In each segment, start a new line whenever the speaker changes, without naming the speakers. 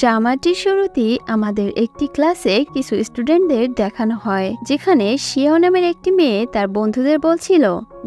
ড্রামাটির শুরুতেই আমাদের একটি ক্লাসে কিছু স্টুডেন্টদের দেখানো হয়, যেখানে শিয়াও নামের একটি মেয়ে তার বন্ধুদের বলছিল,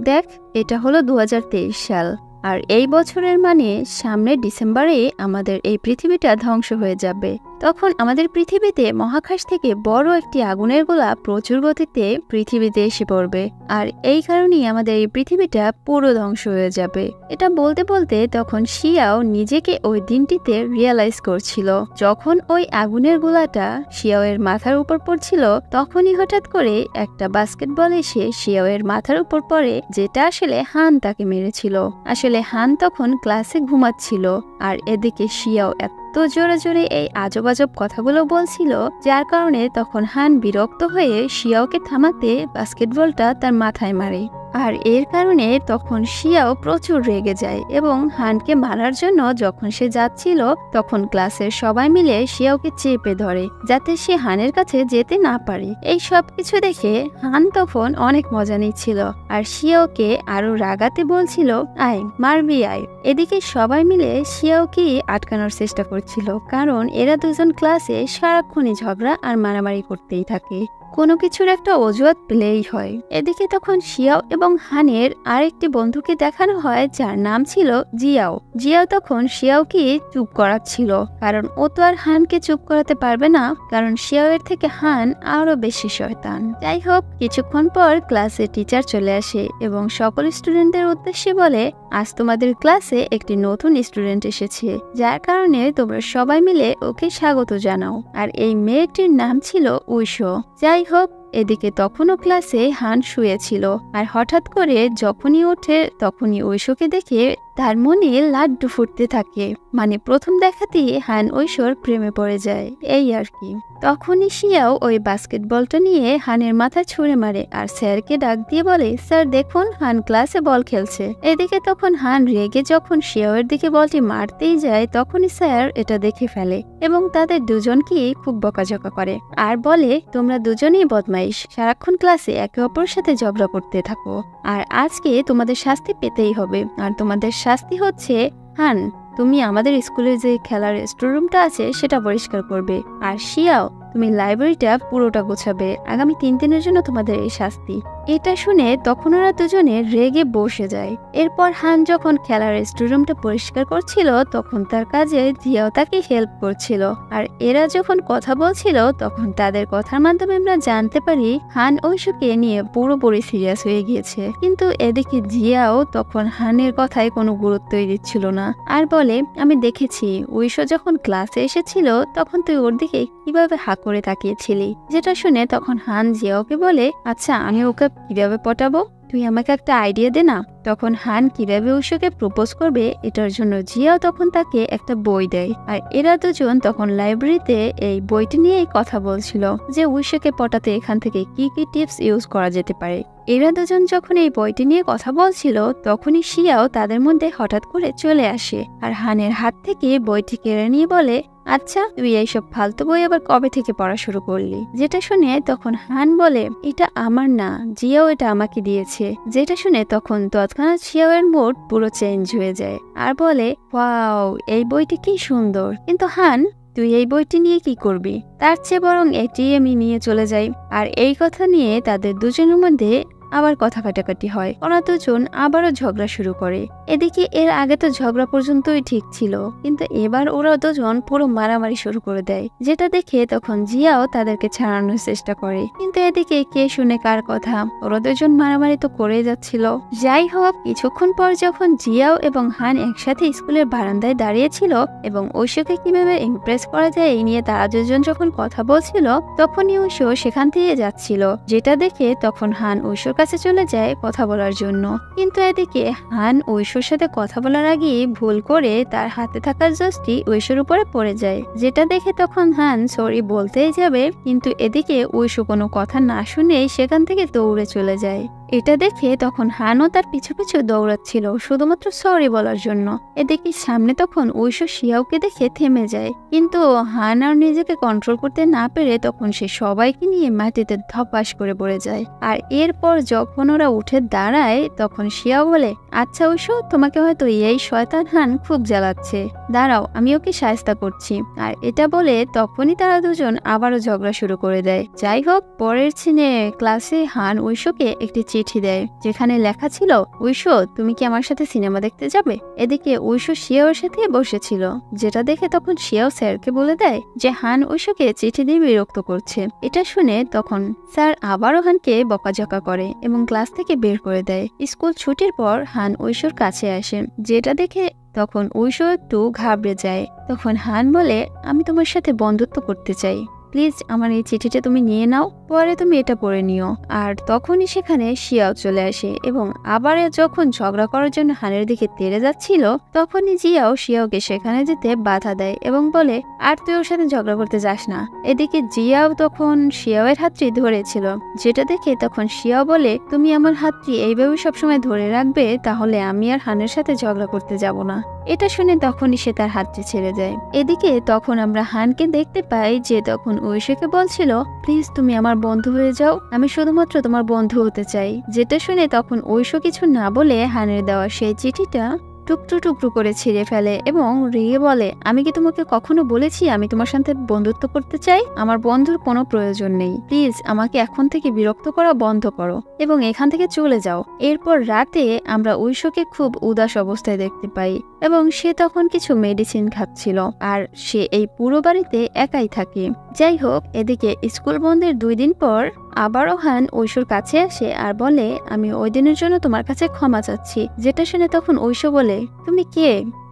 দেখ এটা হলো 2023 সাল, আর এই বছরের মানে সামনে ডিসেম্বরে আমাদের এই পৃথিবীটা ধ্বংস হয়ে যাবে। তখন আমাদের পৃথিবীতে মহাকাশ থেকে বড় একটি আগুনের গোলা প্রচুর গতিতে পৃথিবীতে এসে পড়বে, আর এই কারণেই আমাদের এই পৃথিবীটা পুরো ধ্বংস হয়ে যাবে। এটা বলতে বলতে তখন শিয়াও নিজেকে ওই দিনটিতে রিয়েলাইজ করছিল। যখন ওই আগুনের গোলাটা শিয়াওয়ের মাথার উপর পড়ছিল, তখনই হঠাৎ করে একটা বাস্কেটবল এসে শিয়াওয়ের মাথার উপর পড়ে, যেটা আসলে হান তাকে মেরেছিল। আসলে হান তখন ক্লাসে ঘুমাচ্ছিল, আর এদিকে শিয়াও তো জোরে জোরে এই আজব আজব কথাগুলো বলছিল, যার কারণে তখন হান বিরক্ত হয়ে শিয়াওকে থামাতে বাস্কেটবলটা তার মাথায় মারে। আর এর কারণে তখন শিয়াও প্রচুর রেগে যায় এবং হানকে মারার জন্য যখন সে যাচ্ছিল, তখন ক্লাসের সবাই মিলে শিয়াওকে চেপে ধরে যাতে সে হানের কাছে যেতে না পারে। এই সব কিছু দেখে হান তখন অনেক মজা নিচ্ছিল, আর শিয়াওকে আরো রাগাতে বলছিল, আয় মারবি আয়। এদিকে সবাই মিলে শিয়াওকে আটকানোর চেষ্টা করছিল, কারণ এরা দুজন ক্লাসে সারাক্ষণই ঝগড়া আর মারামারি করতেই থাকে। কোনো কিছুর একটা অজুহাত পেলেই হয়। এদিকে তখন শিয়াও এবং হানের আরেকটি বন্ধুকে দেখানো হয়, যার নাম ছিল জিয়াও। জিয়াও তখন শিয়াওকে চুপ করাচ্ছিল, কারণ ও তো আর হানকে চুপ করাতে পারবে না, কারণ শিয়াওয়ের থেকে হান আরো বেশি শয়তান। যাই হোক, কিছুক্ষণ পর ক্লাসে টিচার চলে আসে এবং সকল স্টুডেন্টদের উদ্দেশ্যে বলে, আজ তোমাদের ক্লাসে একটি নতুন স্টুডেন্ট এসেছে, যার কারণে তোমরা সবাই মিলে ওকে স্বাগত জানাও। আর এই মেয়েটির নাম ছিল উইশো। যাই হোক, এদিকে তখনও ক্লাসে হান শুয়েছিল, আর হঠাৎ করে যখনই ওঠে তখনই ঐশোকে দেখে তার মনে লাড্ডু ফুটতে থাকে। মানে প্রথম দেখাতেই হান ঐশোর প্রেমে পড়ে যায়, এই আর কি। তখনই শিয়াও ওই বাস্কেটবলটা নিয়ে হানের মাথা ছুঁড়ে মারে, আর স্যারকে ডাক দিয়ে বলে, স্যার দেখুন হান ক্লাসে বল খেলছে। এদিকে তখন হান রেগে যখন শিয়াওয়ের দিকে বলটি মারতেই যায়, তখনই স্যার এটা দেখে ফেলে এবং তাদের দুজনকেই খুব বকাঝকা করে আর বলে, তোমরা দুজনেই বদমাইশ, সারাক্ষণ ক্লাসে একে অপরের সাথে ঝগড়া করতে থাকো, আর আজকে তোমাদের শাস্তি পেতেই হবে। আর তোমাদের শাস্তি হচ্ছে, হান তুমি আমাদের স্কুলের যে খেলার স্টোররুমটা আছে সেটা পরিষ্কার করবে, আর শিয়াও তুমি লাইব্রেরিটা পুরোটা গোছাবে। আগামী 3 দিনের জন্য তোমাদের এই শাস্তি। এটা শুনে তখন ওরা দুজনে রেগে বসে যায়। এরপর হান যখন খেলার স্টোররুমটা পরিষ্কার করছিল, তখন তার কাজে জিয়াও তাকে হেল্প করছিল। আর এরা যখন কথা বলছিল, তখন তাদের কথার মাধ্যমে আমরা জানতে পারি হান ঐশোকে নিয়ে পুরোপুরি সিরিয়াস হয়ে গিয়েছে। কিন্তু এদিকে জিয়াও তখন হানের কথায় কোনো গুরুত্বই দিচ্ছিল না, আর বলে, আমি দেখেছি ঐশো যখন ক্লাসে এসেছিল তখন তুই ওর দিকে কিভাবে হাত করে তাকিয়েছিলি। যেটা শুনে তখন হান জিয়াওকে বলে, আচ্ছা আমি ওকে কিভাবে পটাবো, তুই আমাকে একটা আইডিয়া দে না। তখন হান কিভাবে ঐশোকে প্রপোজ করবে এটার জন্য জিয়াও তখন তাকে একটা বই দেয়, আর এরা দুজন তখন লাইব্রেরিতে এই বইটি নিয়েই কথা বলছিল যে ঐশোকে পটাতে এখান থেকে কি কি টিপস ইউজ করা যেতে পারে। এরা দুজন যখন এই বইটি নিয়ে কথা বলছিল, তখনই শিয়াও তাদের মধ্যে হঠাৎ করে চলে আসে, আর হানের হাত থেকে বইটি কেড়ে নিয়ে বলে, আচ্ছা তুই এইসব ফালতু বই আবার কবে থেকে পড়া শুরু করলি। যেটা শুনে তখন হান বলে, এটা আমার না, জিয়াও এটা আমাকে দিয়েছে। যেটা শুনে তখন তৎক্ষণাৎ শিয়াওয়ের মুড পুরো চেঞ্জ হয়ে যায়, আর বলে, ওয়াও এই বইটি কি সুন্দর, কিন্তু হান তুই এই বইটি নিয়ে কি করবি, তার চেয়ে বরং এটি আমি নিয়ে চলে যাই। আর এই কথা নিয়ে তাদের দুজনের মধ্যে আবার কথা কাটাকাটি হয়, ওরা দুজন আবারও ঝগড়া শুরু করে। এদিকে এর আগে তো ঝগড়া পর্যন্তই ঠিক ছিল, কিন্তু এবার ওরা দুজন পুরো মারামারি শুরু করে দেয়, যেটা দেখে তখন জিয়াও তাদেরকে ছাড়ানোর চেষ্টা করে। কিন্তু এদিকে কে শুনে কার কথা, ওরা দুজন মারামারি তো করেই যাচ্ছিল। যাই হোক, কিছুক্ষণ পর যখন জিয়াও এবং হান একসাথে স্কুলের বারান্দায় দাঁড়িয়েছিল এবং ঐশোকে কিভাবে ইমপ্রেস করা যায় এই নিয়ে তারা দুজন যখন কথা বলছিল, তখনই ঐশো সেখান থেকে যাচ্ছিল, যেটা দেখে তখন হান ঐশোর কাছে চলে যায় কথা বলার জন্য। কিন্তু এদিকে হান ঐশোর সাথে কথা বলার আগে ভুল করে তার হাতে থাকা জোসটি ঐশোর উপরে পড়ে যায়, যেটা দেখে তখন হান সরি বলতেই যাবে, কিন্তু এদিকে ঐশো কোনো কথা না শুনেই সেখান থেকে দৌড়ে চলে যায়। এটা দেখে তখন হানও তার পিছু পিছু দৌড়াচ্ছিল শুধুমাত্র সরি বলার জন্য। এদিকে সামনে তখন ঐশো শিয়াওকে দেখে থেমে যায়, কিন্তু হান আর নিজেকে কন্ট্রোল করতে না পেরে তখন সে সবাইকে নিয়ে মাটিতে ধপাস করে পড়ে যায়। আর এরপর যখন ওরা উঠে দাঁড়ায় তখন শিয়াও বলে, আচ্ছা ঐশো, তোমাকে হয়তো এই শয়তান হান খুব জ্বালাচ্ছে, দাঁড়াও আমি ওকে শায়েস্তা করছি। আর এটা বলে তখনই তারা দুজন আবারও ঝগড়া শুরু করে দেয়। যাই হোক, পরের সিনে ক্লাসে হান ঐশোকে একটি চিঠি দেয় যেখানে লেখা ছিল, ঐশো তুমি কি আমার সাথে সিনেমা দেখতে যাবে? এদিকে ঐশো শিয়াওর সাথে বসেছিল, যেটা দেখে তখন শিয়াও স্যারকে বলে দেয় যে হান ঐশোকে চিঠি দিয়ে বিরক্ত করছে। এটা শুনে তখন স্যার আবারও হানকে বকাঝকা করে এবং ক্লাস থেকে বের করে দেয়। স্কুল ছুটির পর হান ঐশোর কাছে আসে, যেটা দেখে তখন ঐশো একটু ঘাবড়ে যায়। তখন হান বলে, আমি তোমার সাথে বন্ধুত্ব করতে চাই, প্লিজ আমার এই চিঠিটা তুমি নিয়ে নাও, পরে তুমি এটা পড়ে নিও। আর তখনই সেখানে শিয়াও চলে আসে এবং আবার যখন ঝগড়া করার জন্য হানের দিকে তেড়ে যাচ্ছিল তখনই জিয়াও শিয়াওকে সেখানে যেতে বাধা দেয় এবং বলে, আর তুই ওর সাথে ঝগড়া করতে যাস না। এদিকে জিয়াও তখন শিয়াওয়ের হাতটি ধরেছিল, যেটা দেখে তখন শিয়াও বলে, তুমি আমার হাতটি এইভাবে সবসময় ধরে রাখবে, তাহলে আমি আর হানের সাথে ঝগড়া করতে যাব না। এটা শুনে তখনই সে তার হাতটি ছেড়ে যায়। এদিকে তখন আমরা হানকে দেখতে পাই যে তখন ঐশোকে বলছিল, প্লিজ তুমি আমার বন্ধু হয়ে যাও, আমি শুধুমাত্র তোমার বন্ধু হতে চাই। যেটা শুনে তখন ঐশো কিছু না বলে হানের দেওয়া সেই চিঠিটা টুকরো টুকরো করে ছিঁড়ে ফেলে এবং রেগে বলে, আমি কি তোমাকে কখনো বলেছি আমি তোমার সাথে বন্ধুত্ব করতে চাই? আমার বন্ধুর কোনো প্রয়োজন নেই, প্লিজ আমাকে এখন থেকে বিরক্ত করা বন্ধ করো এবং এখান থেকে চলে যাও। এরপর রাতে আমরা ঐশোকে খুব উদাস অবস্থায় দেখতে পাই এবং সে তখন কিছু মেডিসিন খাচ্ছিল আর সে এই পুরো বাড়িতে একাই থাকে। যাই হোক, এদিকে স্কুল বন্ধের 2 দিন পর আবারও হান ঐশোর কাছে আসে আর বলে, আমি ওই দিনের জন্য তোমার কাছে ক্ষমা চাচ্ছি। যেটা শুনে তখন ঐশো বলে, তুমি কে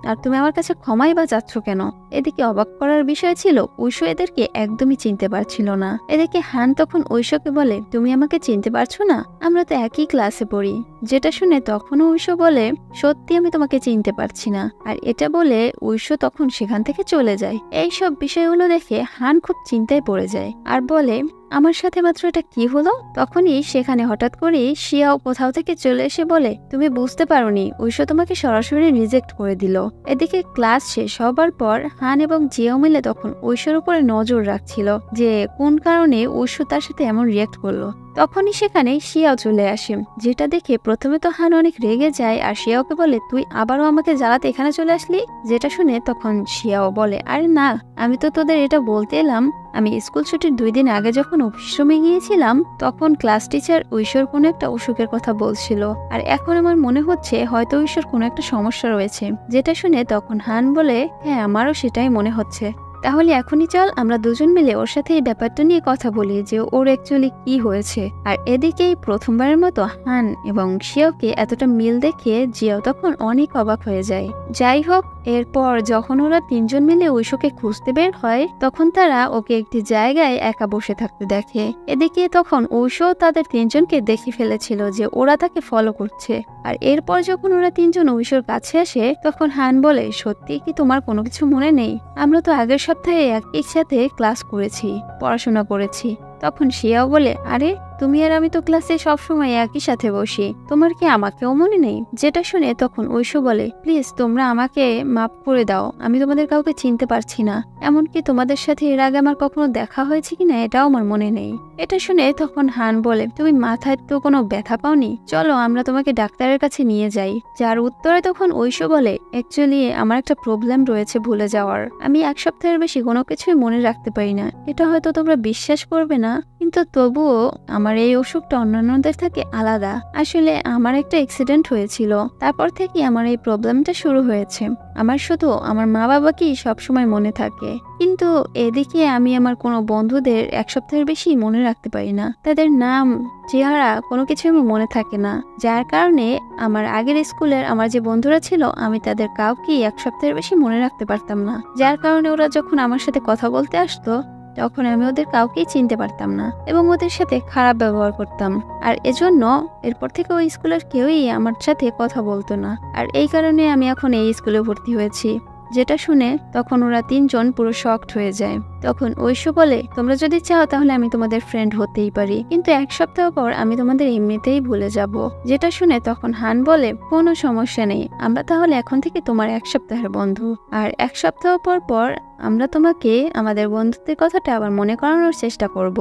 আর তুমি আমার কাছে ক্ষমাই বা চাচ্ছ কেন? এদিকে অবাক করার বিষয় ছিল ঐশো এদেরকে একদমই চিনতে পারছিল না। এদিকে হান তখন ঐশোকে বলে, তুমি আমাকে চিনতে পারছো না? আমরা তো একই ক্লাসে পড়ি। যেটা শুনে তখন ঐশো বলে, সত্যি আমি তোমাকে চিনতে পারছি না। আর এটা বলে ঐশো তখন সেখান থেকে চলে যায়। এইসব বিষয়গুলো দেখে হান খুব চিন্তায় পড়ে যায় আর বলে, আমার সাথে মাত্র এটা কি হলো? তখনই সেখানে হঠাৎ করে শিয়াও কোথাও থেকে চলে এসে বলে, তুমি বুঝতে পারোনি, ঐশো তোমাকে সরাসরি রিজেক্ট করে দিল। এদিকে ক্লাস শেষ হবার পর হান এবং জিয়াও মিলে তখন ঐশোর উপরে নজর রাখছিল যে কোন কারণে ঐশো তার সাথে এমন রিয়াক্ট করলো। তখনই সেখানে শিয়াও চলে আসে, যেটা দেখে প্রথমে তো হান অনেক রেগে যায় আর শিয়াওকে বলে, তুই আবারও আমাকে জ্বালাতে এখানে চলে আসলি? যেটা শুনে তখন শিয়াও বলে, আরে না, আমি তো তোদের এটা বলতে এলাম, আমি স্কুল ছুটির 2 দিন আগে যখন অফিস রুমে গিয়েছিলাম তখন ক্লাস টিচার ঐশোর কোনো একটা অসুখের কথা বলছিল আর এখন আমার মনে হচ্ছে হয়তো ঐশোর কোনো একটা সমস্যা রয়েছে। যেটা শুনে তখন হান বলে, হ্যাঁ আমারও সেটাই মনে হচ্ছে, তাহলে এখনই চল আমরা দুজন মিলে ওর সাথে এই ব্যাপারটা নিয়ে কথা বলি যে ওর অ্যাকচুয়ালি কি হয়েছে। আর এদিকেই প্রথমবারের মতো হান এবং শিয়াওকে এতটা মিল দেখে জিয়াও তখন অনেক অবাক হয়ে যায়। যাই হোক, এরপর যখন ওরা 3 জন মিলে ঐশোকে খুঁজতে বের হয় তখন তারা ওকে একটি জায়গায় একা বসে থাকতে দেখে। এদিকে তখন ঐশো তাদের 3 জনকে দেখে ফেলেছিল যে ওরা তাকে ফলো করছে। আর এরপর যখন ওরা 3 জন ঐশোর কাছে আসে তখন হান বলে, সত্যি কি তোমার কোনো কিছু মনে নেই? আমরা তো আগের সপ্তাহে একসাথে ক্লাস করেছি, পড়াশোনা করেছি। তখন শিয়াও বলে, আরে তুমি আর আমি তো ক্লাসে সবসময় একই সাথে বসি, তোমার কি আমাকেও মনে নেই? যেটা শুনে তখন ঐশো বলে, প্লিজ তোমরা আমাকে মাফ করে দাও, আমি তোমাদের কাউকে চিনতে পারছি না, এমনকি তোমাদের সাথে এর আগে আমার কখনো দেখা হয়েছে কিনা এটাও আমার মনে নেই। এটা শুনে তখন হান বলে, তুমি মাথায় তো কোনো ব্যথা পাওনি? চলো আমরা তোমাকে ডাক্তারের কাছে নিয়ে যাই। যার উত্তরে তখন ঐশো বলে, অ্যাকচুয়ালি আমার একটা প্রবলেম রয়েছে ভুলে যাওয়ার, আমি 1 সপ্তাহের বেশি কোনো কিছুই মনে রাখতে পারি না। এটা হয়তো তোমরা বিশ্বাস করবে না, কিন্তু তবুও আমার এই অসুখটা অন্যান্যদের থেকে আলাদা। আসলে আমার একটা অ্যাক্সিডেন্ট হয়েছিল, তারপর থেকে আমার এই প্রবলেমটা শুরু হয়েছে। আমার শুধু আমার মা বাবাকেই সবসময় মনে থাকে, কিন্তু এদিকে আমি আমার কোনো বন্ধুদের 1 সপ্তাহের বেশি মনে রাখতে পারি না, তাদের নাম চেহারা কোনো কিছু আমার মনে থাকে না। যার কারণে আমার আগের স্কুলের আমার যে বন্ধুরা ছিল আমি তাদের কাউকেই 1 সপ্তাহের বেশি মনে রাখতে পারতাম না। যার কারণে ওরা যখন আমার সাথে কথা বলতে আসতো তখন আমি ওদের কাউকেই চিনতে পারতাম না এবং ওদের সাথে খারাপ ব্যবহার করতাম। আর এজন্য এরপর থেকে ওই স্কুলের কেউই আমার সাথে কথা বলতো না। আর এই কারণে আমি এখন এই স্কুলে ভর্তি হয়েছি। যেটা শুনে তখন ওরা তিনজন পুরো শকড হয়ে যায়। তখন ঐশু বলে, তোমরা যদি চাও তাহলে আমি তোমাদের ফ্রেন্ড হতেই পারি, কিন্তু 1 সপ্তাহ পর আমি তোমাদের এমনিতেই ভুলে যাব। যেটা শুনে তখন হান বলে, কোনো সমস্যা নেই, আমরা তাহলে এখন থেকে তোমার 1 সপ্তাহের বন্ধু, আর 1 সপ্তাহ পর পর আমরা তোমাকে আমাদের বন্ধুত্বের কথাটা আবার মনে করানোর চেষ্টা করব,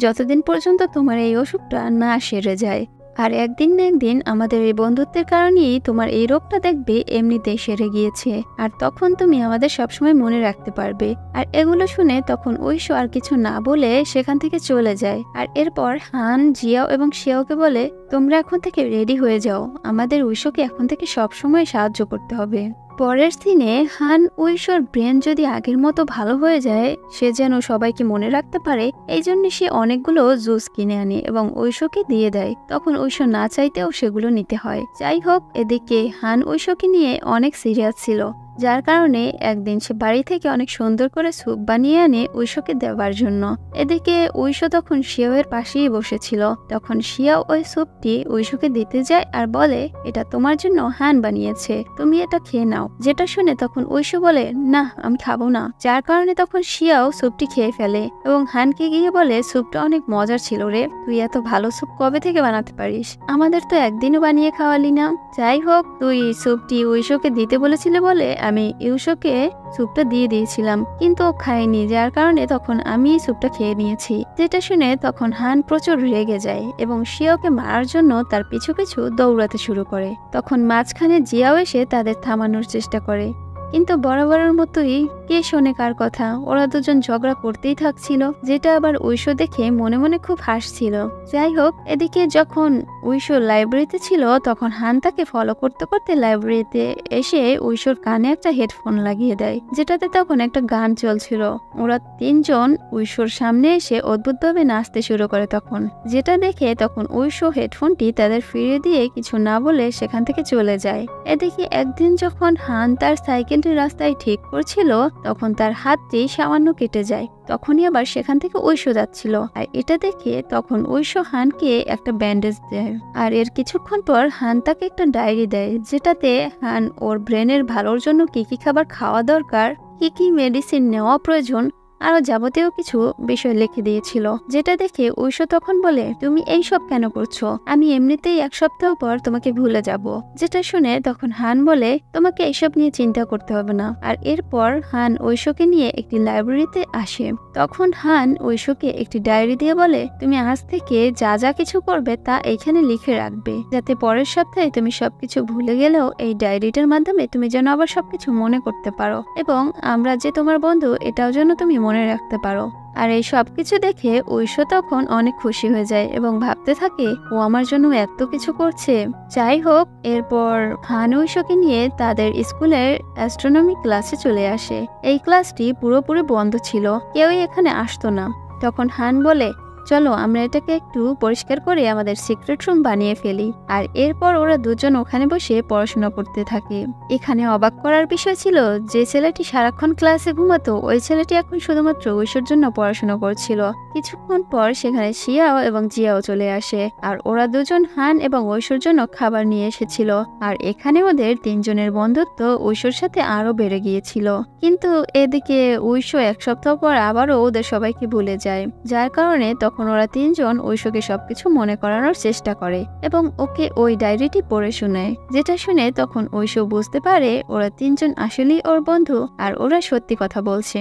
যতদিন পর্যন্ত তোমার এই অসুখটা না সেরে যায়। আর একদিন না একদিন আমাদের এই বন্ধুত্বের কারণেই তোমার এই রোগটা দেখবে এমনিতেই সেরে গিয়েছে, আর তখন তুমি আমাদের সবসময় মনে রাখতে পারবে। আর এগুলো শুনে তখন ঐশু আর কিছু না বলে সেখান থেকে চলে যায়। আর এরপর হান, জিয়াও এবং শিয়াওকে বলে, তোমরা এখন থেকে রেডি হয়ে যাও, আমাদের ঐশুকে এখন থেকে সবসময় সাহায্য করতে হবে। পরের দিনে হান ঐশোর ব্রেন যদি আগের মতো ভালো হয়ে যায়, সে যেন সবাইকে মনে রাখতে পারে, এই জন্য সে অনেকগুলো জুস কিনে আনে এবং ঐশোকে দিয়ে দেয়। তখন ঐশো না চাইতেও সেগুলো নিতে হয়। যাই হোক, এদিকে হান ঐশোকে নিয়ে অনেক সিরিয়াস ছিল, যার কারণে একদিন সে বাড়ি থেকে অনেক সুন্দর করে স্যুপ বানিয়ে আনে ঐশোকে দেওয়ার জন্য। এদিকে ঐশো তখন শিয়াওয়ের পাশেই বসেছিল। তখন শিয়াও ওই স্যুপটি ঐশোকে দিতে যায় আর বলে, এটা তোমার জন্য হান বানিয়েছে, তুমি এটা খেয়ে নাও। যেটা শুনে তখন ঐশো বলে, না আমি খাবো না। যার কারণে তখন শিয়াও স্যুপটি খেয়ে ফেলে এবং হানকে গিয়ে বলে, স্যুপটা অনেক মজার ছিল রে, তুই এত ভালো স্যুপ কবে থেকে বানাতে পারিস, আমাদের তো একদিনও বানিয়ে খাওয়ালি না। যাই হোক, তুই স্যুপটি ঐশোকে দিতে বলেছিলে বলে আমি ঐশোকে স্যুপটা দিয়ে দিয়েছিলাম, কিন্তু ও খায়নি, যার কারণে তখন আমি স্যুপটা খেয়ে নিয়েছি। যেটা শুনে তখন হান প্রচুর রেগে যায় এবং শিয়াওকে মারার জন্য তার পিছু পিছু দৌড়াতে শুরু করে। তখন মাঝখানে জিয়াও এসে তাদের থামানোর চেষ্টা করে, কিন্তু বরাবরের মতোই কে শোনে কার কথা, ওরা দুজন ঝগড়া করতেই থাকছিল, যেটা আবার ঐশো দেখে মনে মনে খুব হাসছিল। যাই হোক, এদিকে যখন ঐশো লাইব্রেরিতে ছিল তখন হান তাকে ফলো করতে করতে লাইব্রেরিতে এসে ঐশোর কানে একটা হেডফোন লাগিয়ে দেয়, যেটাতে তখন একটা গান চলছিল। ওরা তিনজন ঐশোর সামনে এসে অদ্ভুতভাবে নাচতে শুরু করে। তখন যেটা দেখে তখন ঐশো হেডফোনটি তাদের ফিরিয়ে দিয়ে কিছু না বলে সেখান থেকে চলে যায়। এদিকে একদিন যখন হান তার সাইকেলটি রাস্তায় ঠিক করছিল তখন তার হাতটি সামান্য কেটে যায়। তখনই আবার সেখান থেকে ঐশো যাচ্ছিল, আর এটা দেখে তখন ঐশো হানকে একটা ব্যান্ডেজ দেয়। আর এর কিছুক্ষণ পর হান তাকে একটা ডায়েরি দেয়, যেটাতে হান ওর ব্রেনের ভালোর জন্য কি কি খাবার খাওয়া দরকার, কি কি মেডিসিন নেওয়া প্রয়োজন, আরো যাবতীয় কিছু বিষয় লিখে দিয়েছিল। যেটা দেখে ঐশো তখন বলে, তুমি এই সব কেন করছো, আমি এমনিতেই 1 সপ্তাহ পর তোমাকে ভুলে যাব। যেটা শুনে তখন হান বলে, তোমাকে এইসব নিয়ে চিন্তা করতে হবে না। আর এরপর হান ঐশোকে নিয়ে একটি লাইব্রেরিতে আসে। তখন হান ঐশোকে একটি ডায়েরি দিয়ে বলে, তুমি আজ থেকে যা যা কিছু করবে তা এখানে লিখে রাখবে, যাতে পরের সপ্তাহে তুমি সবকিছু ভুলে গেলেও এই ডায়েরিটার মাধ্যমে তুমি যেন আবার সবকিছু মনে করতে পারো, এবং আমরা যে তোমার বন্ধু এটাও যেন তুমি মনে রাখতে পারো। আর এই সবকিছু দেখে ঐশো তখন অনেক খুশি হয়ে যায় এবং ভাবতে থাকে, ও আমার জন্য এত কিছু করছে। যাই হোক, এরপর হান ঐশোকে নিয়ে তাদের স্কুলের অ্যাস্ট্রোনমি ক্লাসে চলে আসে। এই ক্লাসটি পুরোপুরি বন্ধ ছিল, কেউই এখানে আসতো না। তখন হান বলে, চলো আমরা এটাকে একটু পরিষ্কার করে আমাদের সিক্রেট রুম বানিয়ে ফেলি। আর এরপর ওরা দুজন ওখানে বসে পড়াশোনা করতে থাকে। এখানে অবাক করার বিষয় ছিল, যে ছেলেটি সারাক্ষণ ক্লাসে ঘুমাতো ওই ছেলেটি এখন শুধুমাত্র ঐশোর জন্য পড়াশোনা করছিল। কিছুক্ষণ পর সেখানে শিয়াও এবং জিয়াও চলে আসে, আর ওরা দুজন হান এবং ঐশোর জন্য খাবার নিয়ে এসেছিল। আর এখানে ওদের তিনজনের বন্ধুত্ব ঐশোর সাথে আরো বেড়ে গিয়েছিল। কিন্তু এদিকে ঐশো 1 সপ্তাহ পর আবারও ওদের সবাইকে ভুলে যায়, যার কারণে তখন ওরা তিনজন ঐশোকে সবকিছু মনে করানোর চেষ্টা করে এবং ওকে ওই ডায়েরিটি পড়ে শোনায়। যেটা শুনে তখন ঐশো বুঝতে পারে ওরা তিনজন আসলেই ওর বন্ধু আর ওরা সত্যি কথা বলছে।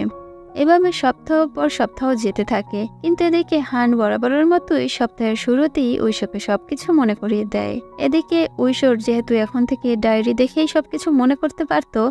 এভাবে সপ্তাহ পর সপ্তাহ যেতে থাকে, কিন্তু এদিকে হান বরাবরের মতোই সপ্তাহের শুরুতেই ঐশোকে সবকিছু মনে করিয়ে দেয়। এদিকে ঐশোর যেহেতু এখন থেকে ডায়েরি দেখেই সবকিছু মনে করতে পারতো,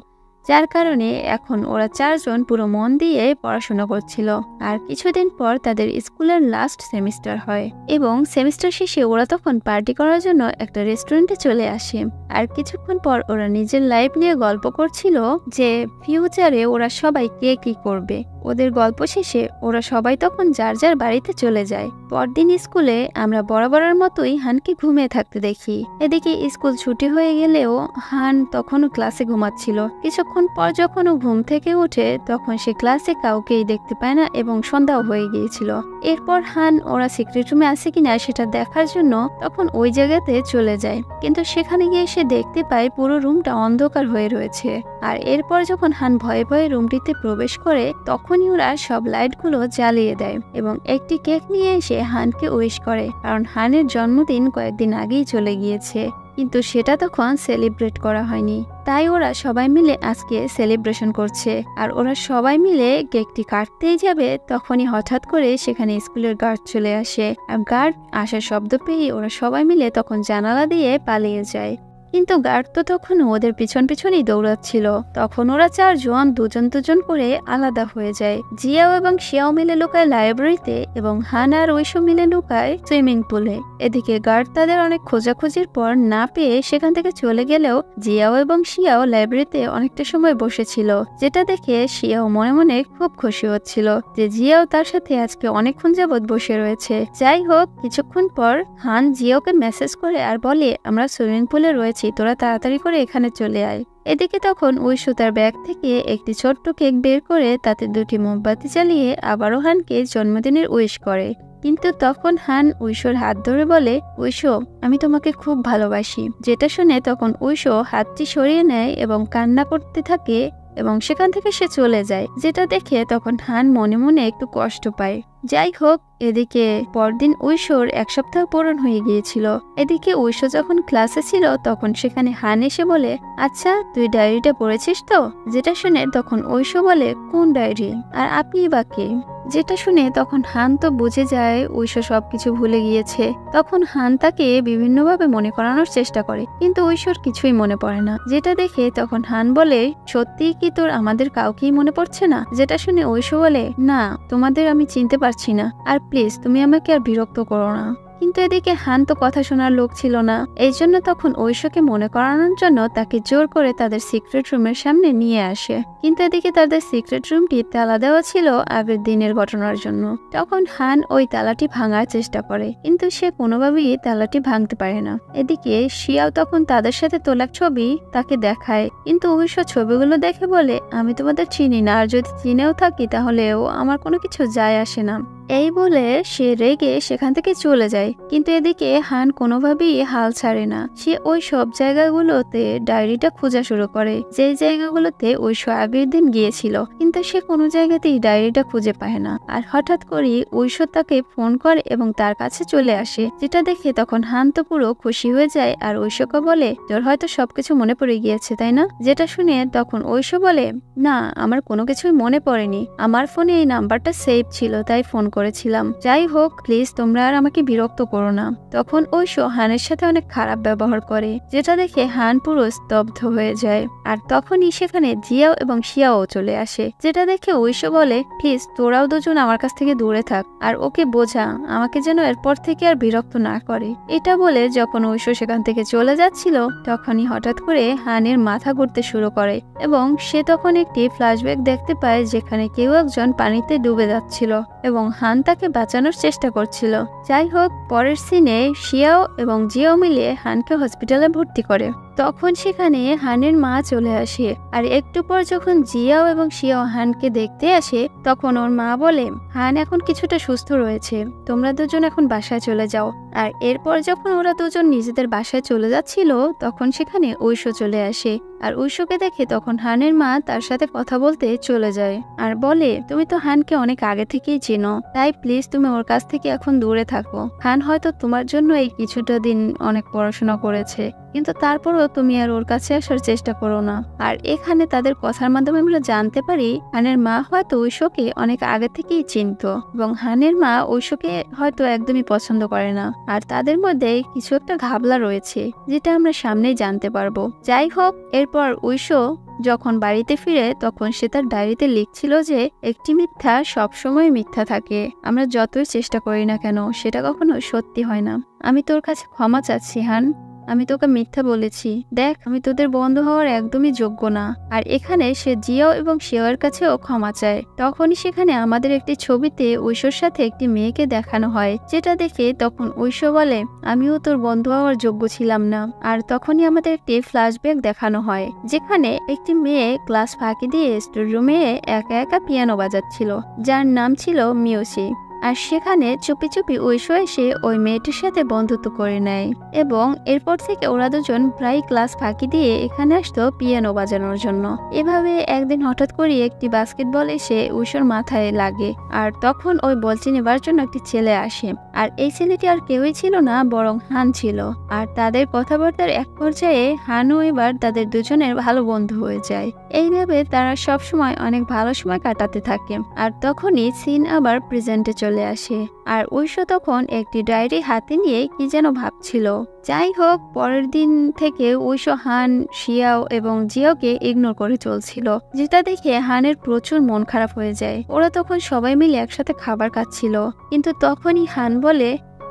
যার কারণে এখন ওরা চারজন পুরো মন দিয়ে পড়াশোনা করছিল। আর কিছুদিন পর তাদের স্কুলের লাস্ট সেমিস্টার হয় এবং সেমিস্টার শেষে ওরা তখন পার্টি করার জন্য একটা রেস্টুরেন্টে চলে আসে। আর কিছুক্ষণ পর ওরা নিজের লাইফ নিয়ে গল্প করছিল যে ফিউচারে ওরা সবাই কে কি করবে। ওদের গল্প শেষে ওরা সবাই তখন যার যার বাড়িতে চলে যায়। পরদিন স্কুলে আমরা বরাবরের মতোই হানকে ঘুমিয়ে থাকতে দেখি। এদিকে স্কুল ছুটি হয়ে গেলেও হান তখনও ক্লাসে ঘুমাচ্ছিল। কিছুক্ষণ পর যখন ও ঘুম থেকে ওঠে তখন সে ক্লাসে কাউকেই দেখতে পায় না এবং সন্ধ্যাও হয়ে গিয়েছিল। এরপর হান ওরা সিক্রেট রুমে আছে কিনা সেটা দেখার জন্য তখন ওই জায়গাতে চলে যায়, কিন্তু সেখানে গিয়ে সে দেখতে পায় পুরো রুমটা অন্ধকার হয়ে রয়েছে। আর এরপর যখন হান ভয়ে ভয়ে রুমটিতে প্রবেশ করে তখনই ওরা সব লাইটগুলো জ্বালিয়ে দেয় এবং একটি কেক নিয়ে এসে হানকে উইশ করে, কারণ হানের জন্মদিন কয়েকদিন আগেই চলে গিয়েছে, কিন্তু সেটা তখন সেলিব্রেট করা হয়নি। তাই ওরা সবাই মিলে আজকে সেলিব্রেশন করছে। আর ওরা সবাই মিলে কেকটি কাটতেই যাবে তখনই হঠাৎ করে সেখানে স্কুলের গার্ড চলে আসে। আর গার্ড আসার শব্দ পেয়ে ওরা সবাই মিলে তখন জানালা দিয়ে পালিয়ে যায়। কিন্তু গার্ড তো তখন ওদের পিছন পিছনই দৌড়াচ্ছিল। তখন ওরা চারজন দুজন দুজন করে আলাদা হয়ে যায়। জিয়াও এবং শিয়াও মিলে লুকায় লাইব্রেরিতে এবং হান আর ঐশো মিলে লুকায় সুইমিং পুলে। এদিকে গার্ড তাদের অনেক খোঁজাখুঁজির পর না পেয়ে সেখান থেকে চলে গেলেও জিয়াও এবং শিয়াও লাইব্রেরিতে অনেকটা সময় বসেছিল, যেটা দেখে শিয়াও মনে মনে খুব খুশি হচ্ছিল যে জিয়াও তার সাথে আজকে অনেকক্ষণ যাবৎ বসে রয়েছে। যাই হোক, কিছুক্ষণ পর হান জিয়াওকে মেসেজ করে আর বলে, আমরা সুইমিং পুলে রয়েছি, তোরা তাড়াতাড়ি করে এখানে চলে আয়। এদিকে তখন ঐশো তার ব্যাগ থেকে একটি ছোট্ট কেক বের করে তাতে 2টি মোমবাতি জ্বালিয়ে আবারও হানকে জন্মদিনের উইশ করে। কিন্তু তখন হান ঐশোর হাত ধরে বলে, ঐশো, আমি তোমাকে খুব ভালোবাসি। যেটা শুনে তখন ঐশো হাতটি সরিয়ে নেয় এবং কান্না করতে থাকে এবং সেখান থেকে সে চলে যায়, যেটা দেখে তখন হান মনে মনে একটু কষ্ট পায়। যাই হোক, এদিকে পরদিন ঐশোর 1 সপ্তাহ পূরণ হয়ে গিয়েছিল। এদিকে ঐশো যখন ক্লাসে ছিল তখন সেখানে হান এসে বলে, আচ্ছা তুই ডায়েরিটা পড়েছিস তো? যেটা শুনে তখন ঐশো বলে, কোন ডায়েরি, আর আপনি বা কে? যেটা শুনে তখন হান তো বুঝে যায় ঐশো সবকিছু ভুলে গিয়েছে। তখন হান তাকে বিভিন্নভাবে মনে করানোর চেষ্টা করে, কিন্তু ঐশোর কিছুই মনে পড়ে না। যেটা দেখে তখন হান বলে, সত্যিই কি তোর আমাদের কাউকেই মনে পড়ছে না? যেটা শুনে ঐশো বলে, না, তোমাদের আমি চিনতে পারছি না, আর প্লিজ তুমি আমাকে আর বিরক্ত করো না। কিন্তু এদিকে হান তো কথা শোনার লোক ছিল না, এই জন্য তখন ঐশোকে মনে করানোর জন্য তাকে জোর করে তাদের সিক্রেট রুমের সামনে নিয়ে আসে। কিন্তু এদিকে তাদের সিক্রেট রুমটি তালা দেওয়া ছিল আগের দিনের ঘটনার জন্য। তখন হান ওই তালাটি ভাঙার চেষ্টা করে, কিন্তু সে কোনোভাবেই তালাটি ভাঙতে পারে না। এদিকে শিয়াও তখন তাদের সাথে তোলা ছবি তাকে দেখায়, কিন্তু ঐশো ছবিগুলো দেখে বলে, আমি তোমাদের চিনি না, আর যদি চিনেও থাকি তাহলেও আমার কোনো কিছু যায় আসে না। এই বলে সে রেগে সেখান থেকে চলে যায়। কিন্তু এদিকে হান কোনোভাবেই হাল ছাড়ে না। সে ওই সব জায়গাগুলোতে ডায়েরিটা খোঁজা শুরু করে, যে জায়গাগুলোতে ঐশো আগের দিন গিয়েছিল, কিন্তু সে কোনো জায়গাতেই ডায়েরিটা খুঁজে পায় না। আর হঠাৎ করে ঐশো তাকে ফোন করে এবং তার কাছে চলে আসে, যেটা দেখে তখন হান তো পুরো খুশি হয়ে যায় আর ঐশোকে বলে, তোর হয়তো সবকিছু মনে পড়ে গিয়েছে তাই না? যেটা শুনে তখন ঐশো বলে, না, আমার কোনো কিছুই মনে পড়েনি, আমার ফোনে এই নাম্বারটা সেভ ছিল তাই ফোন করেছিলাম। যাই হোক, প্লিজ তোমরা আর আমাকে বিরক্ত করো না। তখন ঐশো হানের সাথে অনেক খারাপ ব্যবহার করে, যেটা দেখে হান পুরো স্তব্ধ হয়ে যায়। আর তখনই সেখানে জিয়াও এবং শিয়াও চলে আসে, যেটা দেখে ঐশো বলে, প্লিজ তোরাও দুজন আমার কাছ থেকে দূরে থাক, আর ওকে বোঝা আমাকে যেন এরপর থেকে আর বিরক্ত না করে। এটা বলে যখন ঐশো সেখান থেকে চলে যাচ্ছিল তখনই হঠাৎ করে হানের মাথা ঘুরতে শুরু করে এবং সে তখন একটি ফ্ল্যাশব্যাক দেখতে পায় যেখানে কেউ একজন পানিতে ডুবে যাচ্ছিল এবং হান তাকে বাঁচানোর চেষ্টা করছিল। যাই হোক, পরের সিনে শিয়াও এবং জিয়াও মিলে হানকে হসপিটালে ভর্তি করে। তখন সেখানে হানের মা চলে আসে, আর একটু পর যখন জিয়াও এবং শিয়াও হানকে দেখতে আসে তখন ওর মা বলে, হান এখন কিছুটা সুস্থ রয়েছে, তোমরা দুজন এখন বাসায় চলে যাও। আর এরপর যখন ওরা দুজন নিজেদের বাসায় চলে যাচ্ছিল তখন সেখানে ঐশো চলে আসে, আর ঐশোকে দেখে তখন হানের মা তার সাথে কথা বলতে চলে যায় আর বলে, তুমি তো হানকে অনেক আগে থেকেই চেনো, তাই প্লিজ তুমি ওর কাছ থেকে এখন দূরে থাকো। হান হয়তো তোমার জন্য এই কিছুটা দিন অনেক পড়াশোনা করেছে, কিন্তু তারপরও তুমি আর ওর কাছে আসার চেষ্টা করো না। আর এখানে তাদের কথার মাধ্যমে আমরা জানতে পারি হানের মা হয়তো ঐশোকে অনেক আগে থেকেই চিনত এবং হানের মা ঐশোকে হয়তো একদমই পছন্দ করে না, আর তাদের মধ্যে কিছু একটা ঘাবলা রয়েছে, যেটা আমরা সামনেই জানতে পারবো। যাই হোক, এরপর ঐশো যখন বাড়িতে ফিরে তখন সে তার ডায়েরিতে লিখছিল যে একটি মিথ্যা সবসময় মিথ্যা থাকে, আমরা যতই চেষ্টা করি না কেন সেটা কখনো সত্যি হয় না। আমি তোর কাছে ক্ষমা চাচ্ছি হান, আমি তোকে মিথ্যা বলেছি। দেখ, আমি তোদের বন্ধু হওয়ার একদমই যোগ্য না। আর এখানে সে জিয়াও এবং শিয়াওয়ের কাছেও ক্ষমা চায়। তখনই সেখানে আমাদের একটি ছবিতে ঐশ্বর সাথে একটি মেয়েকে দেখানো হয়, যেটা দেখে তখন ঐশ্বর বলে, আমিও তোর বন্ধু হওয়ার যোগ্য ছিলাম না। আর তখনই আমাদের একটি ফ্ল্যাশব্যাক দেখানো হয়, যেখানে একটি মেয়ে ক্লাস ফাঁকি দিয়ে স্টুডিওরুমে একা একা পিয়ানো বাজাচ্ছিল, যার নাম ছিল মিউসি। আর সেখানে চুপি চুপি ঐশ্বর এসে ওই মেয়েটির সাথে বন্ধুত্ব করে নেয় এবং এরপর থেকে ওরা দুজন প্রায় ক্লাস ফাঁকি দিয়ে এখানে আসতো পিয়ানো বাজানোর জন্য। এভাবে একদিন হঠাৎ করে একটি বাস্কেটবল এসে ঐশ্বর মাথায় লাগে, আর তখন ওই বলটি নেবার জন্য একটি ছেলে আসে। আর এই ছেলেটি আর কেউই ছিল না, বরং হান ছিল। আর তাদের কথাবার্তার এক পর্যায়ে হানও এবার তাদের দুজনের ভালো বন্ধু হয়ে যায়। এইভাবে তারা সবসময় অনেক ভালো সময় কাটাতে থাকে। আর তখনই সিন আবার প্রেজেন্টে চলে আসে, আর ঐশ্বর তখন একটি ডায়েরি হাতে নিয়ে কি যেন ভাবছিল। যাই হোক, পরের দিন থেকে ঐশ্বর হান, শিয়াও এবং জিয়াওকে ইগনোর করে চলছিল, যেটা দেখে হানের প্রচুর মন খারাপ হয়ে যায়। ওরা তখন সবাই মিলে একসাথে খাবার খাচ্ছিল, কিন্তু তখনই হান বলে,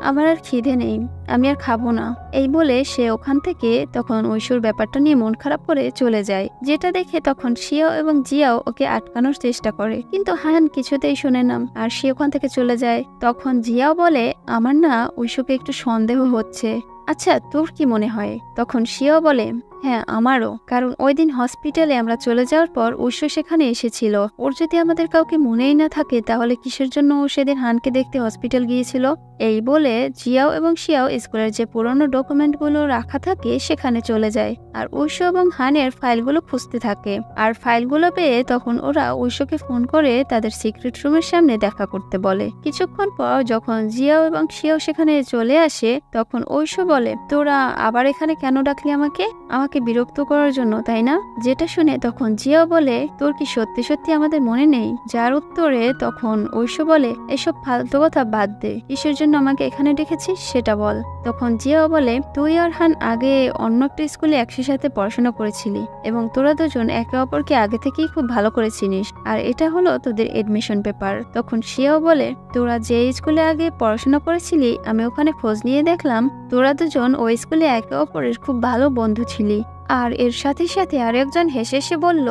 আমার আর খিদে নেই, আমি আর খাবো না। এই বলে সে ওখান থেকে তখন ঐশ্বর ব্যাপারটা নিয়ে মন খারাপ করে চলে যায়, যেটা দেখে তখন শিয়াও এবং জিয়াও ওকে আটকানোর চেষ্টা করে, কিন্তু হান কিছুতেই শুনে না, আর সে ওখান থেকে চলে যায়। তখন জিয়াও বলে, আমার না ঐশ্বরকে একটু সন্দেহ হচ্ছে, আচ্ছা তোর কি মনে হয়? তখন শিয়াও বলে, হ্যাঁ আমারও, কারণ ওই দিন হসপিটালে আমরা চলে যাওয়ার পর ঐশ্বর সেখানে এসেছিল। ওর যদি আমাদের কাউকে মনেই না থাকে, তাহলে কিসের জন্য ও সেদিন হানকে দেখতে হসপিটাল গিয়েছিল? এই বলে জিয়াও এবং শিয়াও স্কুলের যে পুরনো ডকুমেন্টগুলো রাখা থাকে সেখানে চলে যায়, আর ঐশ্বর এবং হানের ফাইলগুলো খুঁজতে থাকে। আর ফাইলগুলো পেয়ে তখন ওরা ঐশ্বরকে ফোন করে তাদের সিক্রেট রুমের সামনে দেখা করতে বলে। কিছুক্ষণ পর যখন জিয়াও এবং শিয়াও সেখানে চলে আসে, তখন ঐশ্বর বলে, তোরা আবার এখানে কেন ডাকলি আমাকে? আমাকে বিরক্ত করার জন্য, তাই না? যেটা শুনে তখন জিয়াও বলে, তোর কি সত্যি সত্যি আমাদের মনে নেই? যার উত্তরে তখন ঐশ্বর বলে, এসব ফালতু কথা বাদ দে, কিসের জন্য আমাকে এখানে ডেকেছিস সেটা বল। তখন জিয়াও বলে, তুই আর হান আগে অন্য একটা স্কুলে একসাথে পড়াশোনা করেছিলি এবং তোরা দুজন একে অপরকে আগে থেকেই খুব ভালো করে চিনিস, আর এটা হলো তোদের এডমিশন পেপার। তখন শিয়াও বলে, তোরা যে স্কুলে আগে পড়াশোনা করেছিলি, আমি ওখানে খোঁজ নিয়ে দেখলাম তোরা দুজন ওই স্কুলে একে অপরের খুব ভালো বন্ধু ছিলি। আর এর সাথে সাথে আরেকজন হেসে হেসে বলল,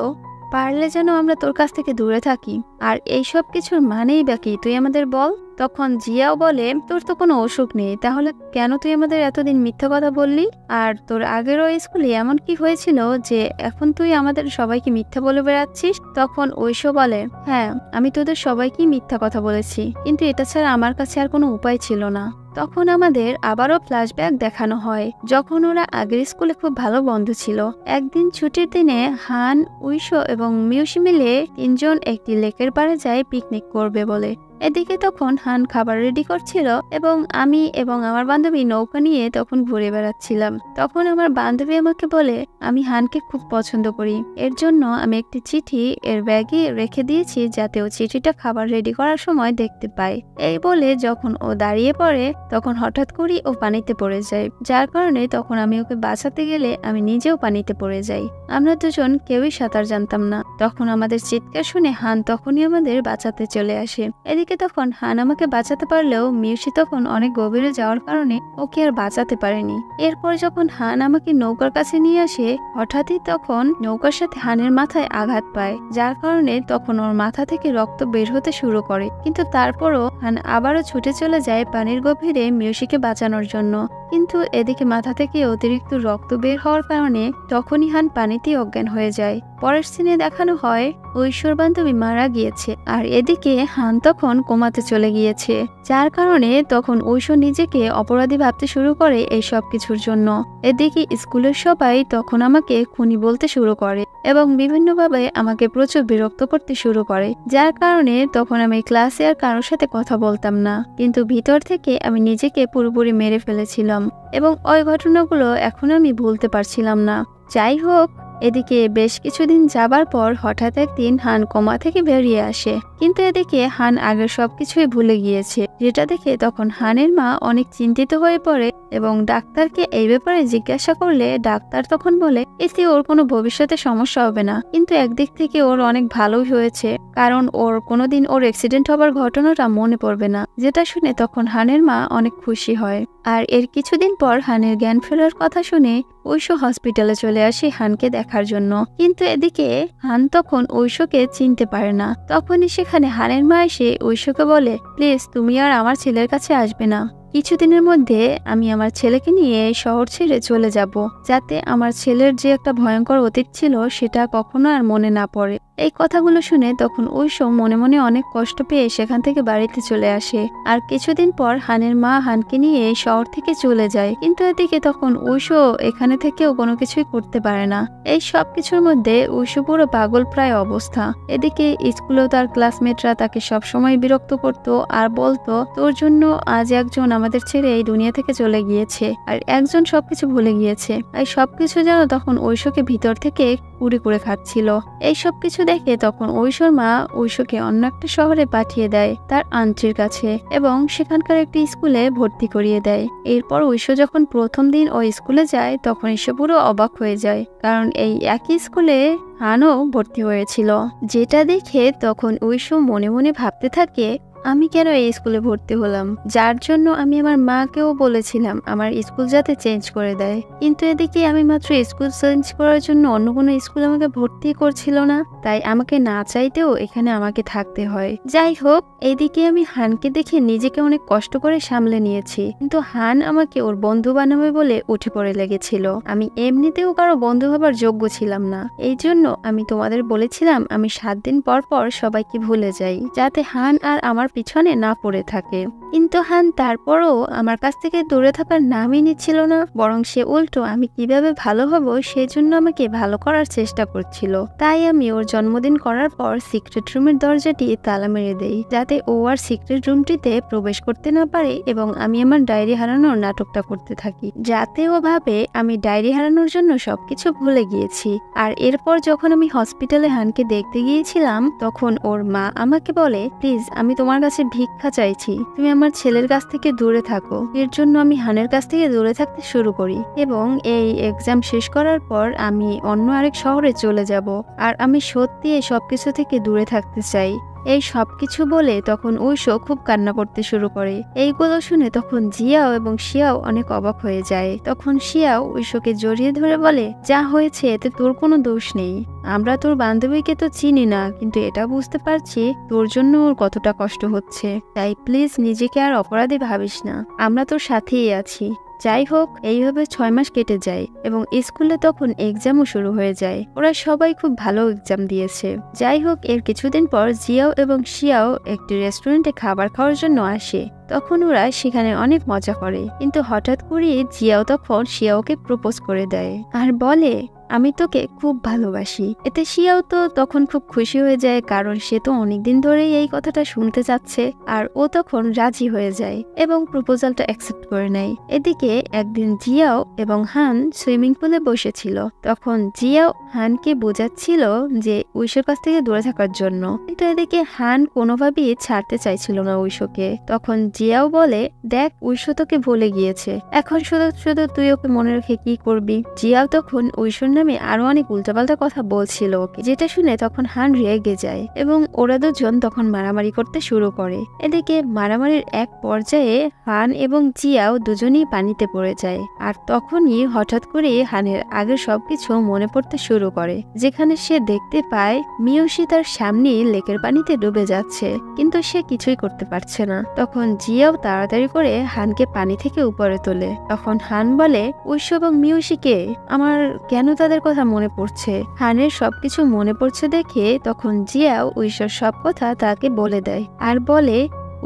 পারলে যেন আমরা তোর কাছ থেকে দূরে থাকি। আর এই সব কিছুর মানেই বা কি তুই আমাদের বল। তখন জিয়াও বলে, তোর তো কোনো অসুখ নেই, তাহলে কেন তুই আমাদের এতদিন মিথ্যা কথা বললি? আর তোর আগের ওই স্কুলে এমন কি হয়েছিল যে এখন তুই আমাদের সবাইকে মিথ্যা বলে বেড়াচ্ছিস? তখন ঐশ্বর বলে, হ্যাঁ আমি তোদের সবাইকেই মিথ্যা কথা বলেছি, কিন্তু এটা ছাড়া আমার কাছে আর কোনো উপায় ছিল না। তখন আমাদের আবারও ফ্ল্যাশব্যাক দেখানো হয়, যখন ওরা আগের স্কুলে খুব ভালো বন্ধু ছিল। একদিন ছুটির দিনে হান, ঐশ্বর এবং মিউসি মিলে তিনজন একটি লেকের পাড়ে যায় পিকনিক করবে বলে। এদিকে তখন হান খাবার রেডি করছিল এবং আমি এবং আমার বান্ধবী নৌকা নিয়ে তখন ঘুরে বেড়াচ্ছিলাম। তখন আমার বান্ধবী আমাকে বলে, আমি হানকে খুব পছন্দ করি, এর জন্য আমি একটি চিঠি এর ব্যাগে রেখে দিয়েছি, যাতে ও চিঠিটা খাবার রেডি করার সময় দেখতে পায়। এই বলে যখন ও দাঁড়িয়ে পড়ে, তখন হঠাৎ করেই ও পানিতে পড়ে যায়, যার কারণে তখন আমি ওকে বাঁচাতে গেলে আমি নিজেও পানিতে পড়ে যাই। আমরা দুজন কেউই সাঁতার জানতাম না। তখন আমাদের চিৎকার শুনে হান তখনই আমাদের বাঁচাতে চলে আসে। এদিকে তখন হান আমাকে বাঁচাতে পারলেও মিউসি তখন অনেক গভীরে যাওয়ার কারণে ওকে আর বাঁচাতে পারেনি। এরপর যখন হান আমাকে নৌকার কাছে নিয়ে আসে, হঠাৎই তখন নৌকার সাথে হানের মাথায় আঘাত পায়, যার কারণে তখন ওর মাথা থেকে রক্ত বের হতে শুরু করে। কিন্তু তারপরও হান আবারও ছুটে চলে যায় পানির গভীরে মিউসিকে বাঁচানোর জন্য। কিন্তু এদিকে মাথা থেকে অতিরিক্ত রক্ত বের হওয়ার কারণে তখনই হান পানিতেই অজ্ঞান হয়ে যায়। পরের সিনে দেখানো হয় ঐশ্বর বান্ধবী মারা গিয়েছে, আর এদিকে হান তখন কোমাতে চলে গিয়েছে, যার কারণে তখন ঐশ্বর নিজেকে অপরাধী ভাবতে শুরু করে এই সব কিছুর জন্য। এদিকে স্কুলের সবাই তখন আমাকে খুনি বলতে শুরু করে এবং বিভিন্নভাবে আমাকে প্রচুর বিরক্ত করতে শুরু করে, যার কারণে তখন আমি ক্লাসে আর কারোর সাথে কথা বলতাম না, কিন্তু ভিতর থেকে আমি নিজেকে পুরোপুরি মেরে ফেলেছিলাম এবং ওই ঘটনাগুলো এখন আমি ভুলতে পারছিলাম না। যাই হোক, এদিকে বেশ কিছুদিন যাবার পর হঠাৎ একদিন হান কোমা থেকে বেরিয়ে আসে, কিন্তু এদিকে হান আগের সবকিছুই ভুলে গিয়েছে, যেটা দেখে তখন হানের মা অনেক চিন্তিত হয়ে পড়ে এবং ডাক্তারকে এই ব্যাপারে জিজ্ঞাসা করলে ডাক্তার তখন বলে এতে ওর কোনো ভবিষ্যতে সমস্যা হবে না, কিন্তু একদিক থেকে ওর অনেক ভালোই হয়েছে, কারণ ওর কোনোদিন ওর অ্যাক্সিডেন্ট হবার ঘটনাটা মনে পড়বে না। যেটা শুনে তখন হানের মা অনেক খুশি হয়। আর এর কিছুদিন পর হানের জ্ঞান ফেরার কথা শুনে ঐশো হসপিটালে চলে আসে হানকে দেখার জন্য, কিন্তু এদিকে হান তখন ঐশোকে চিনতে পারে না। তখনই সেখানে হানের মা এসে ঐশোকে বলে, প্লিজ তুমি আর আমার ছেলের কাছে আসবে না, কিছুদিনের মধ্যে আমি আমার ছেলেকে নিয়ে শহর ছেড়ে চলে যাব, যাতে আমার ছেলের যে একটা ভয়ঙ্কর অতীত ছিল সেটা কখনো আর মনে না পড়ে। এই কথাগুলো শুনে তখন ঐশো মনে মনে অনেক কষ্ট পেয়ে সেখান থেকে বাড়িতে চলে আসে। আর কিছুদিন পর হানের মা হানকে নিয়ে শহর থেকে চলে যায়, কিন্তু এদিকে তখন ঐশো এখানে থেকেও কোনো কিছুই করতে পারে না। এই সব কিছুর মধ্যে ঐশো পুরো পাগল প্রায় অবস্থা। এদিকে স্কুলেও তার ক্লাসমেটরা তাকে সবসময় বিরক্ত করতো আর বলতো, তোর জন্য আজ একজন আমাদের ছেড়ে এই দুনিয়া থেকে চলে গিয়েছে আর একজন সবকিছু ভুলে গিয়েছে। এই সবকিছু যেন তখন ঐশোকে ভিতর থেকে কুড়ি করে খাচ্ছিল। এই সব কিছু দেখে তখন ঐশোর মা ঐশোকে অন্য একটা শহরে পাঠিয়ে দেয় তার আন্টির কাছে, এবং সেখানকার একটি স্কুলে ভর্তি করিয়ে দেয়। এরপর ঐশো যখন প্রথম দিন ওই স্কুলে যায় তখন এসে পুরো অবাক হয়ে যায়, কারণ এই একই স্কুলে হানও ভর্তি হয়েছিল। যেটা দেখে তখন ঐশো মনে মনে ভাবতে থাকে, আমি কেন এই স্কুলে ভর্তি হলাম, যার জন্য আমি আমার মাকেও বলেছিলাম আমার স্কুল যাতে চেঞ্জ করে দেয়, কিন্তু এদিকে আমি মাত্র স্কুল চেঞ্জ করার জন্য অন্য কোনো স্কুল আমাকে ভর্তি করছিল না, তাই আমাকে না চাইতেও এখানে আমাকে থাকতে হয়। যাই হোক, এইদিকে আমি হানকে দেখে নিজেকে অনেক কষ্ট করে সামলে নিয়েছি, কিন্তু হান আমাকে ওর বন্ধু বানাবে বলে উঠে পড়ে লেগেছিল। আমি এমনিতেও কারো বন্ধু হবার যোগ্য ছিলাম না, এই জন্য আমি তোমাদের বলেছিলাম আমি 7 দিন পর পর সবাইকে ভুলে যাই, যাতে হান আর আমার পিছনে না পড়ে থাকে। কিন্তু হান তারপরও আমার কাছ থেকে দূরে থাকার নামই নিচ্ছিল না, বরং সে উল্টো আমি কিভাবে ভালো হব সেজন্য আমাকে ভালো করার চেষ্টা করছিল। তাই আমি ওর জন্মদিন করার পর সিক্রেট রুমের দরজাটি তালা মেরে দেই, যাতে ও আর সিক্রেট রুমটিতে প্রবেশ করতে না পারে, এবং আমি আমার ডায়েরি হারানোর নাটকটা করতে থাকি, যাতে ও ভাবে আমি ডায়েরি হারানোর জন্য সবকিছু ভুলে গিয়েছি। আর এরপর যখন আমি হসপিটালে হানকে দেখতে গিয়েছিলাম তখন ওর মা আমাকে বলে, প্লিজ আমি তোমার কাছে ভিক্ষা চাইছি, তুমি আমার ছেলের কাছ থেকে দূরে থাকো। এর জন্য আমি হানের কাছ থেকে দূরে থাকতে শুরু করি, এবং এই এক্সাম শেষ করার পর আমি অন্য আরেক শহরে চলে যাব, আর আমি সত্যি এই সবকিছু থেকে দূরে থাকতে চাই। এই সবকিছু বলে তখন ঐশো খুব কান্না করতে শুরু করে। এইগুলো শুনে তখন জিয়াও এবং শিয়াও অনেক অবাক হয়ে যায়। তখন শিয়াও ঐশোকে জড়িয়ে ধরে বলে, যা হয়েছে এতে তোর কোনো দোষ নেই, আমরা তোর বান্ধবীকে তো চিনি না, কিন্তু এটা বুঝতে পারছি তোর জন্য ওর কতটা কষ্ট হচ্ছে, তাই প্লিজ নিজেকে আর অপরাধী ভাবিস না, আমরা তোর সাথেই আছি। যাই হোক, এইভাবে 6 মাস কেটে যায় এবং স্কুলে তখন এক্সামও শুরু হয়ে যায়। ওরা সবাই খুব ভালো এক্সাম দিয়েছে। যাই হোক, এর কিছুদিন পর জিয়াও এবং শিয়াও একটি রেস্টুরেন্টে খাবার খাওয়ার জন্য আসে। তখন ওরা সেখানে অনেক মজা করে, কিন্তু হঠাৎ করে জিয়াও তখন শিয়াওকে প্রপোজ করে দেয় আর বলে, আমি তোকে খুব ভালোবাসি। এতে শিয়াও তো তখন খুব খুশি হয়ে যায়, কারণ সে তো অনেকদিন ধরেই এই কথাটা শুনতে চাচ্ছে, আর ও তখন রাজি হয়ে যায় এবং প্রপোজালটা অ্যাকসেপ্ট করে নেয়। এদিকে একদিন জিয়াও এবং হান সুইমিং পুলে বসেছিল। তখন জিয়াও হানকে বোঝাচ্ছিল যে ঐশোর কাছ থেকে দূরে থাকার জন্য, কিন্তু এদিকে হান কোনোভাবেই ছাড়তে চাইছিল না ঐশোকে। তখন জিয়াও বলে, দেখ ঐশো তোকে ভুলে গিয়েছে, এখন শুধু শুধু তুই ওকে মনে রেখে কি করবি। জিয়াও তখন ঐশোর নামে আরো অনেক উল্টাপাল্টা কথা বলছিল ওকে, যেটা শুনে তখন হান রেগে যায় এবং ওরা দুজন তখন মারামারি করতে শুরু করে। এদিকে মারামারির এক পর্যায়ে হান এবং জিয়াও দুজনেই পানিতে পড়ে যায়, আর তখনই হঠাৎ করে হানের আগের সবকিছু মনে পড়তে শুরু করে, যেখানে সে দেখতে পায় মিয়োশি তার সামনে লেকের পানিতে ডুবে যাচ্ছে, কিন্তু সে কিছুই করতে পারছে না। তখন জিয়াও তাড়াতাড়ি করে হানকে পানি থেকে উপরে তোলে। তখন হান বলে, ঐশো এবং মিয়োশিকে আমার কেন তাদের কথা মনে পড়ছে। হানের সবকিছু মনে পড়ছে দেখে তখন জিয়াও ঐশোর সব কথা তাকে বলে দেয় আর বলে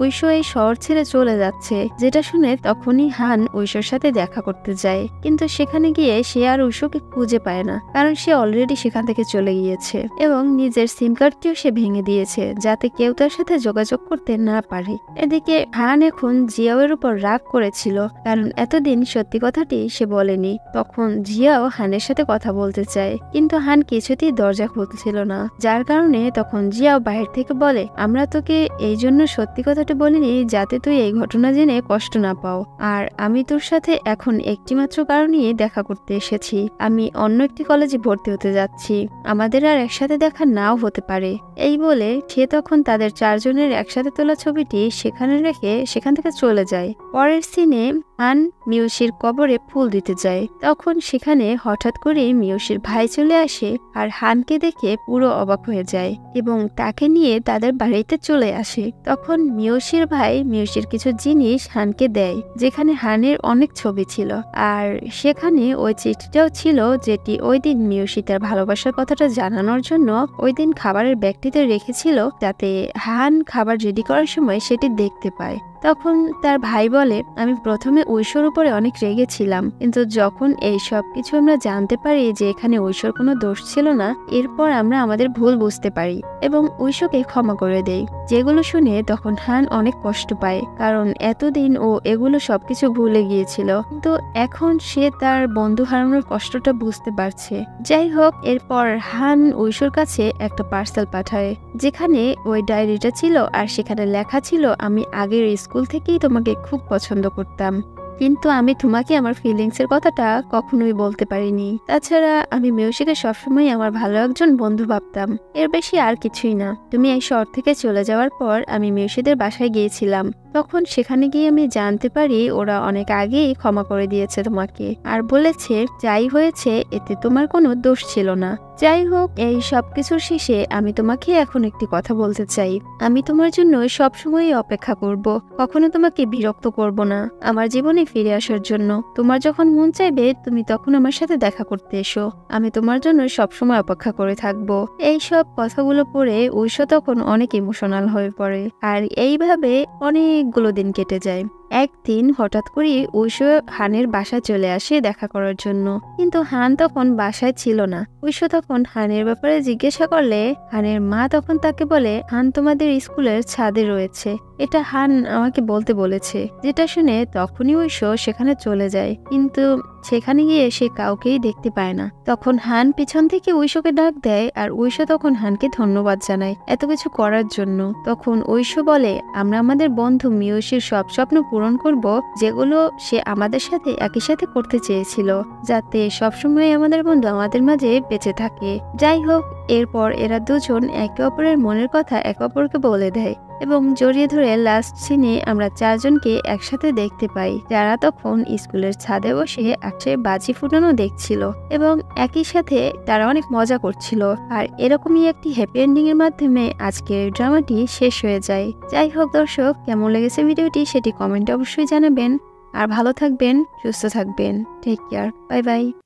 ঐশো এই শহর ছেড়ে চলে যাচ্ছে, যেটা শুনে তখনই হান ঐশোর সাথে দেখা করতে যায়, কিন্তু সেখানে গিয়ে সে আর ঐশোকে খুঁজে পায় না, কারণ সে অলরেডি সেখান থেকে চলে গিয়েছে এবং নিজের সিম কার্ডটিও সে ভেঙে দিয়েছে, যাতে কেউ তার সাথে যোগাযোগ করতে না পারে। এদিকে হান এখন জিয়াওয়ের উপর রাগ করেছিল, কারণ এতদিন সত্যি কথাটি সে বলেনি। তখন জিয়াও হানের সাথে কথা বলতে চায়, কিন্তু হান কিছুতেই দরজা খুলছিল না, যার কারণে তখন জিয়াও বাহির থেকে বলে, আমরা তোকে এই জন্য সত্যি কথাটি এটা বলিনি যাতে তুই এই ঘটনা জেনে কষ্ট না পাও। আর আমি তোর সাথে এখন একটিমাত্র কারণে দেখা করতে এসেছি। আমি অন্য একটি কলেজে ভর্তি হতে যাচ্ছি, আমাদের আর একসাথে দেখা নাও হতে পারে। এই বলে সে তখন তাদের চারজনের একসাথে তোলা ছবিটি সেখানে রেখে সেখান থেকে চলে যায়। পরের সিনে হান মিউসির কবরে ফুল দিতে যায়। তখন সেখানে হঠাৎ করে মিউসির ভাই চলে আসে আর হানকে দেখে পুরো অবাক হয়ে যায় এবং তাকে নিয়ে তাদের বাড়িতে চলে আসে। তখন মিউসির ভাই মিউসির কিছু জিনিস হানকে দেয়, যেখানে হানের অনেক ছবি ছিল। আর সেখানে ওই চিঠিটাও ছিল যেটি ওই দিন মিউসি তার ভালোবাসার কথাটা জানানোর জন্য ওই দিন খাবারের ব্যাগটিতে রেখেছিল, যাতে হান খাবার রেডি করার সময় সেটি দেখতে পায়। তখন তার ভাই বলে, আমি প্রথমে ঐশ্বর উপরে অনেক রেগেছিলাম, কিন্তু যখন এই সব কিছু আমরা জানতে পারি যে এখানে ঐশ্বর কোনো দোষ ছিল না, এরপর আমরা আমাদের ভুল বুঝতে পারি এবং ঐশ্বরকে ক্ষমা করে দেই। যেগুলো শুনে তখন হান অনেক কষ্ট পায়, কারণ এতদিন ও এগুলো সবকিছু ভুলে গিয়েছিল, কিন্তু এখন সে তার বন্ধু হারানোর কষ্টটা বুঝতে পারছে। যাই হোক, এরপর হান ঐশ্বর কাছে একটা পার্সেল পাঠায়, যেখানে ওই ডায়েরিটা ছিল আর সেখানে লেখা ছিল, আমি আগের স্কুল থেকেই তোমাকে খুব পছন্দ করতাম, কিন্তু আমি তোমাকে আমার ফিলিংসের কথাটা কখনোই বলতে পারিনি। তাছাড়া আমি মিউসিকে সবসময় আমার ভালো একজন বন্ধু ভাবতাম, এর বেশি আর কিছুই না। তুমি এই শহর থেকে চলে যাওয়ার পর আমি মিউসিদের বাসায় গিয়েছিলাম, তখন সেখানে গিয়ে আমি জানতে পারি ওরা অনেক আগেই ক্ষমা করে দিয়েছে তোমাকে আর বলেছে যাই হয়েছে এতে তোমার কোনো দোষ ছিল না। যাই হোক, এই সবকিছুর শেষে আমি তোমাকে এখন একটি কথা বলতে চাই। আমি তোমার জন্য সবসময় অপেক্ষা করব, কখনো তোমাকে বিরক্ত করব না আমার জীবনে ফিরে আসার জন্য। তোমার যখন মন চাইবে তুমি তখন আমার সাথে দেখা করতে এসো, আমি তোমার জন্য সবসময় অপেক্ষা করে থাকবো। এই সব কথাগুলো পড়ে ঐশ্বর তখন অনেক ইমোশনাল হয়ে পড়ে। আর এইভাবে অনেকগুলো দিন কেটে যায়। একদিন হঠাৎ করে ঐশ্বর হানের বাসায় চলে আসে দেখা করার জন্য, কিন্তু হান তখন বাসায় ছিল না। ঐশ্বর তখন হানের ব্যাপারে জিজ্ঞাসা করলে হানের মা তখন তাকে বলে, হান তোমাদের স্কুলের ছাদে রয়েছে, এটা হান আমাকে বলতে বলেছে। যেটা শুনে তখনই ঐশ্বর সেখানে চলে যায়, কিন্তু সেখানে গিয়ে সে কাউকেই দেখতে পায় না। তখন হান পিছন থেকে ঐশ্বরকে ডাক দেয় আর ঐশ্বর তখন হানকে ধন্যবাদ জানায় এত কিছু করার জন্য। তখন ঐশ্বর বলে, আমরা আমাদের বন্ধু মিউসির সব স্বপ্ন পূরণ করব, যেগুলো সে আমাদের সাথে একই সাথে করতে চেয়েছিল, যাতে সবসময় আমাদের বন্ধু আমাদের মাঝে বেঁচে থাকে। যাই হোক, এরপর এরা দুজন একে অপরের মনের কথা একে অপরকে বলে দেয় এবং জড়িয়ে ধরে লাস্ট সিনে আমরা চারজনকে একসাথে দেখতে পাই, যারা তখন স্কুলের ছাদে বসে একসাথে বাজি ফুটানো দেখছিল এবং একই সাথে তারা অনেক মজা করছিল। আর এরকমই একটি হ্যাপি এন্ডিং এর মাধ্যমে আজকের ড্রামাটি শেষ হয়ে যায়। যাই হোক দর্শক, কেমন লেগেছে ভিডিওটি সেটি কমেন্টে অবশ্যই জানাবেন। আর ভালো থাকবেন, সুস্থ থাকবেন। Take care, bye by.